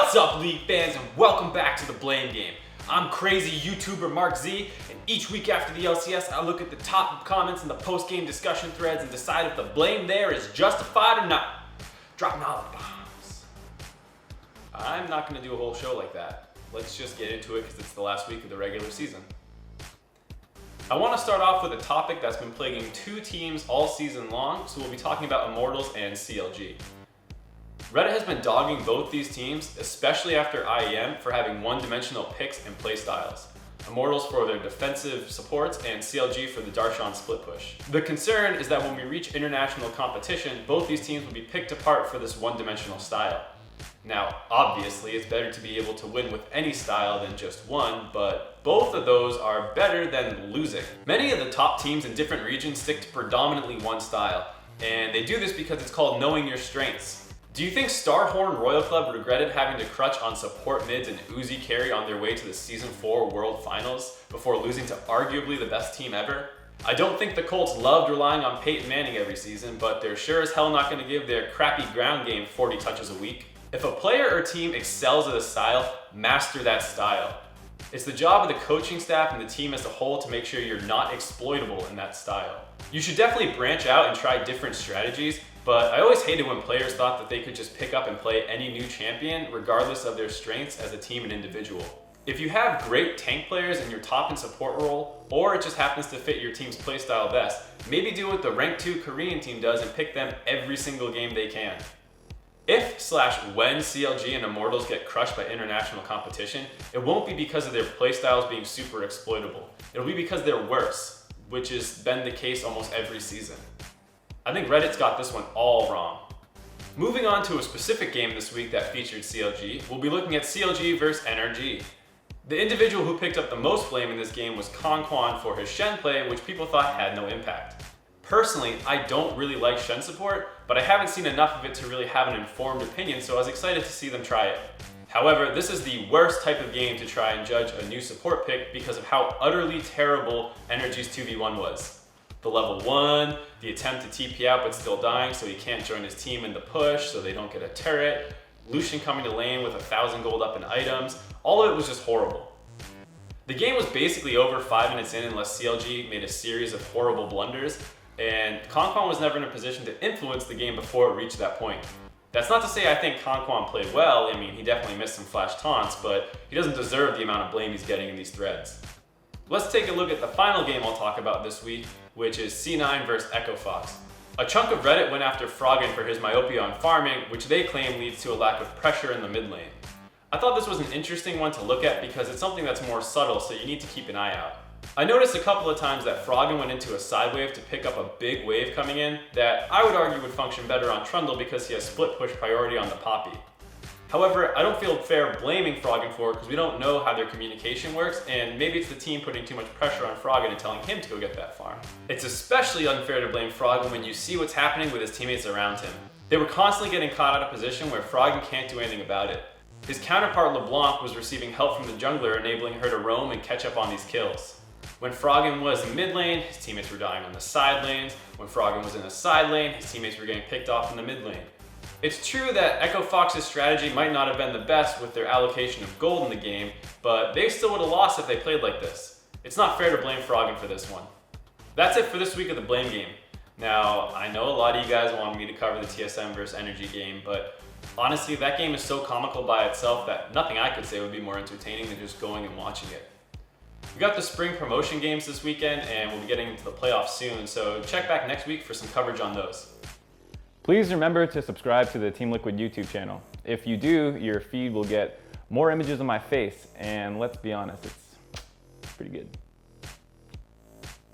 What's up, League fans, and welcome back to the Blame Game. I'm crazy YouTuber Mark Z, and each week after the LCS, I look at the top comments in the post-game discussion threads and decide if the blame there is justified or not. Drop knowledge bombs. I'm not going to do a whole show like that. Let's just get into it because it's the last week of the regular season. I want to start off with a topic that's been plaguing two teams all season long, so we'll be talking about Immortals and Clg. Reddit has been dogging both these teams, especially after IEM, for having one-dimensional picks and playstyles. Immortals for their defensive supports and Clg for the Darshan split push. The concern is that when we reach international competition, both these teams will be picked apart for this one-dimensional style. Now, obviously, it's better to be able to win with any style than just one, but both of those are better than losing. Many of the top teams in different regions stick to predominantly one style, and they do this because it's called knowing your strengths. Do you think Starhorn Royal Club regretted having to crutch on support mids and Uzi carry on their way to the Season 4 World Finals before losing to arguably the best team ever? I don't think the Colts loved relying on Peyton Manning every season, but they're sure as hell not going to give their crappy ground game 40 touches a week. If a player or team excels at a style, master that style. It's the job of the coaching staff and the team as a whole to make sure you're not exploitable in that style. You should definitely branch out and try different strategies, but I always hated when players thought that they could just pick up and play any new champion regardless of their strengths as a team and individual. If you have great tank players in your top and support role, or it just happens to fit your team's playstyle best, maybe do what the Rank 2 Korean team does and pick them every single game they can. If/when Clg and Immortals get crushed by international competition, it won't be because of their playstyles being super exploitable. It'll be because they're worse, which has been the case almost every season. I think Reddit's got this one all wrong. Moving on to a specific game this week that featured Clg, we'll be looking at Clg Verse Energy. The individual who picked up the most blame in this game was Kwan for his Shen play, which people thought had no impact. Personally, I don't really like Shen support, but I haven't seen enough of it to really have an informed opinion, so I was excited to see them try it. However, this is the worst type of game to try and judge a new support pick because of how utterly terrible Energy's 2v1 was. The level 1, the attempt to TP out but still dying so he can't join his team in the push so they don't get a turret, Lucian coming to lane with 1,000 gold up in items, all of it was just horrible. The game was basically over 5 minutes in unless Clg made a series of horrible blunders, and Kwan was never in a position to influence the game before it reached that point. That's not to say I think Kwan played well. I mean, he definitely missed some flash taunts, but he doesn't deserve the amount of blame he's getting in these threads. Let's take a look at the final game I'll talk about this week, which is C9 vs Echo Fox. A chunk of Reddit went after Froggen for his myopia on farming, which they claim leads to a lack of pressure in the mid lane. I thought this was an interesting one to look at because it's something that's more subtle, so you need to keep an eye out. I noticed a couple of times that Froggen went into a side wave to pick up a big wave coming in that I would argue would function better on Trundle because he has split push priority on the Poppy. However, I don't feel fair blaming Froggen for it because we don't know how their communication works, and maybe it's the team putting too much pressure on Froggen and telling him to go get that farm. It's especially unfair to blame Froggen when you see what's happening with his teammates around him. They were constantly getting caught out of position where Froggen can't do anything about it. His counterpart LeBlanc was receiving help from the jungler, enabling her to roam and catch up on these kills. When Froggen was in mid lane, his teammates were dying on the side lanes. When Froggen was in the side lane, his teammates were getting picked off in the mid lane. It's true that Echo Fox's strategy might not have been the best with their allocation of gold in the game, but they still would have lost if they played like this. It's not fair to blame Froggen for this one. That's it for this week of the Blame Game. Now, I know a lot of you guys wanted me to cover the TSM vs Energy game, but honestly, that game is so comical by itself that nothing I could say would be more entertaining than just going and watching it. We got the spring promotion games this weekend, and we'll be getting into the playoffs soon, so check back next week for some coverage on those. Please remember to subscribe to the Team Liquid YouTube channel. If you do, your feed will get more images of my face, and let's be honest, it's pretty good.